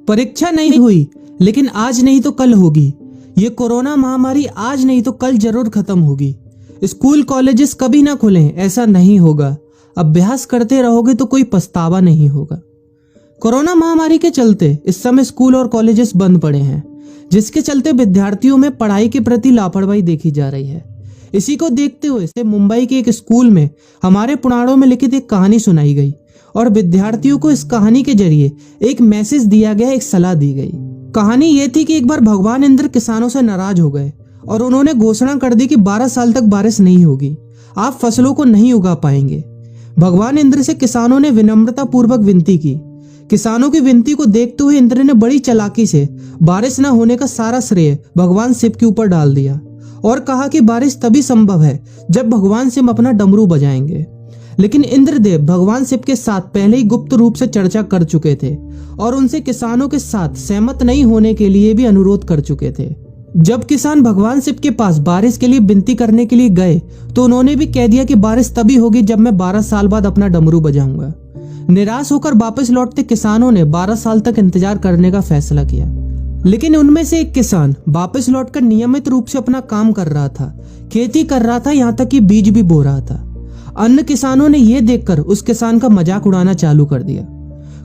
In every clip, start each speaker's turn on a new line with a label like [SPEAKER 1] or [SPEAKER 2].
[SPEAKER 1] परीक्षा नहीं हुई, लेकिन आज नहीं तो कल होगी। ये कोरोना महामारी आज नहीं तो कल जरूर खत्म होगी। स्कूल कॉलेजेस कभी ना खुलें, ऐसा नहीं होगा। अभ्यास करते रहोगे तो कोई पछतावा नहीं होगा। कोरोना महामारी के चलते इस समय स्कूल और कॉलेजेस बंद पड़े हैं, जिसके चलते विद्यार्थियों में पढ़ाई के प्रति लापरवाही देखी जा रही है। इसी को देखते हुए मुंबई के एक स्कूल में हमारे पुराणों में लिखित एक कहानी सुनाई गई और विद्यार्थियों को इस कहानी के जरिए एक मैसेज दिया गया, एक सलाह दी गई। कहानी ये थी कि एक बार भगवान इंद्र किसानों से नाराज हो गए और उन्होंने घोषणा कर दी कि 12 साल तक बारिश नहीं होगी, आप फसलों को नहीं उगा पाएंगे। भगवान इंद्र से किसानों ने विनम्रता पूर्वक विनती की। किसानों की विनती को देखते हुए इंद्र ने बड़ी चालाकी से बारिश न होने का सारा श्रेय भगवान शिव के ऊपर डाल दिया और कहा कि बारिश तभी संभव है जब भगवान शिव अपना डमरू बजाएंगे। लेकिन इंद्रदेव भगवान शिव के साथ पहले ही गुप्त रूप से चर्चा कर चुके थे और उनसे किसानों के साथ सहमत नहीं होने के लिए भी अनुरोध कर चुके थे। जब किसान भगवान शिव के पास बारिश के लिए विनती करने के लिए गए तो उन्होंने भी कह दिया कि बारिश तभी होगी जब मैं 12 साल बाद अपना डमरू बजाऊंगा। निराश होकर वापस लौटते किसानों ने 12 साल तक इंतजार करने का फैसला किया। लेकिन उनमें से एक किसान वापस लौटकर नियमित रूप से अपना काम कर रहा था, खेती कर रहा था, यहाँ तक कि बीज भी बो रहा था। अन्य किसानों ने यह देखकर उस किसान का मजाक उड़ाना चालू कर दिया।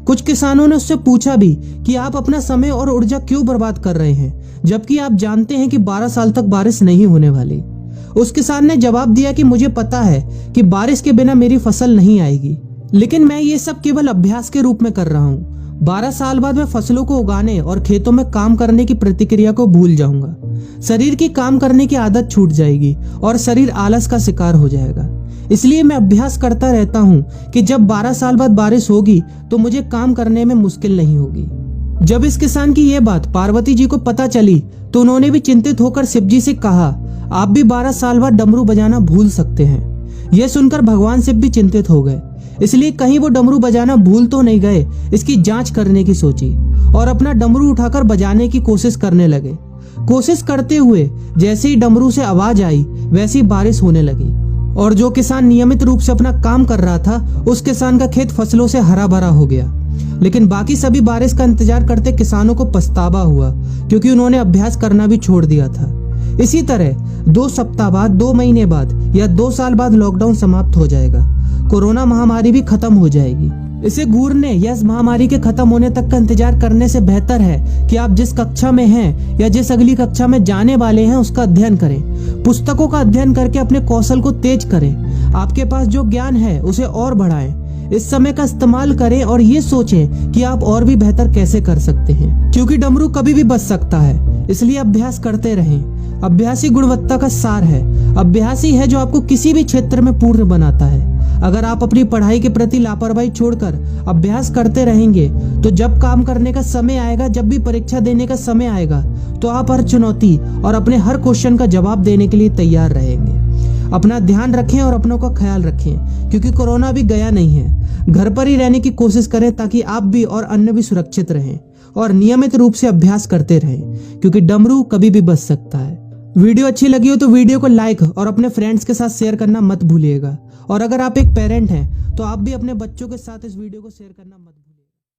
[SPEAKER 1] कुछ किसानों ने उससे पूछा भी कि आप अपना समय और ऊर्जा क्यों बर्बाद कर रहे हैं, जबकि आप जानते हैं कि 12 साल तक बारिश नहीं होने वाली। उस किसान ने जवाब दिया कि मुझे पता है कि बारिश के बिना मेरी फसल नहीं आएगी, लेकिन मैं ये सब केवल अभ्यास के रूप में कर रहा हूँ। 12 साल बाद मैं फसलों को उगाने और खेतों में काम करने की प्रतिक्रिया को भूल जाऊंगा। शरीर की काम करने की आदत छूट जाएगी और शरीर आलस का शिकार हो जाएगा। इसलिए मैं अभ्यास करता रहता हूँ कि जब 12 साल बाद बारिश होगी तो मुझे काम करने में मुश्किल नहीं होगी। जब इस किसान की यह बात पार्वती जी को पता चली तो उन्होंने भी चिंतित होकर शिव जी से कहा, आप भी 12 साल बाद डमरू बजाना भूल सकते हैं। यह सुनकर भगवान शिव भी चिंतित हो गए, इसलिए कहीं वो डमरू बजाना भूल तो नहीं गए, इसकी जांच करने की सोची और अपना डमरू उठाकर बजाने की कोशिश करने लगे। कोशिश करते हुए जैसे ही डमरू से आवाज आई वैसी बारिश होने लगी और जो किसान नियमित रूप से अपना काम कर रहा था उस किसान का खेत फसलों से हरा भरा हो गया। लेकिन बाकी सभी बारिश का इंतजार करते किसानों को पछतावा हुआ, क्योंकि उन्होंने अभ्यास करना भी छोड़ दिया था। इसी तरह 2 सप्ताह बाद, 2 महीने बाद या 2 साल बाद लॉकडाउन समाप्त हो जाएगा। कोरोना महामारी भी खत्म हो जाएगी। इसे घूरने या इस महामारी के खत्म होने तक का इंतजार करने से बेहतर है कि आप जिस कक्षा में हैं या जिस अगली कक्षा में जाने वाले हैं उसका अध्ययन करें। पुस्तकों का अध्ययन करके अपने कौशल को तेज करें। आपके पास जो ज्ञान है उसे और बढ़ाएं। इस समय का इस्तेमाल करें और ये सोचें कि आप और भी बेहतर कैसे कर सकते हैं, क्योंकि डमरू कभी भी बच सकता है। इसलिए अभ्यास करते रहें। अभ्यास ही गुणवत्ता का सार है। अभ्यास ही है जो आपको किसी भी क्षेत्र में पूर्ण बनाता है। अगर आप अपनी पढ़ाई के प्रति लापरवाही छोड़कर अभ्यास करते रहेंगे तो जब काम करने का समय आएगा, जब भी परीक्षा देने का समय आएगा, तो आप हर चुनौती और अपने हर क्वेश्चन का जवाब देने के लिए तैयार रहेंगे। अपना ध्यान रखें और अपनों का ख्याल रखें, क्योंकि कोरोना भी गया नहीं है। घर पर ही रहने की कोशिश करें ताकि आप भी और अन्य भी सुरक्षित रहें और नियमित रूप से अभ्यास करते रहें, क्योंकि डमरू कभी भी बच सकता है। वीडियो अच्छी लगी हो तो वीडियो को लाइक और अपने फ्रेंड्स के साथ शेयर करना मत भूलिएगा। और अगर आप एक पेरेंट हैं तो आप भी अपने बच्चों के साथ इस वीडियो को शेयर करना मत भूलिएगा।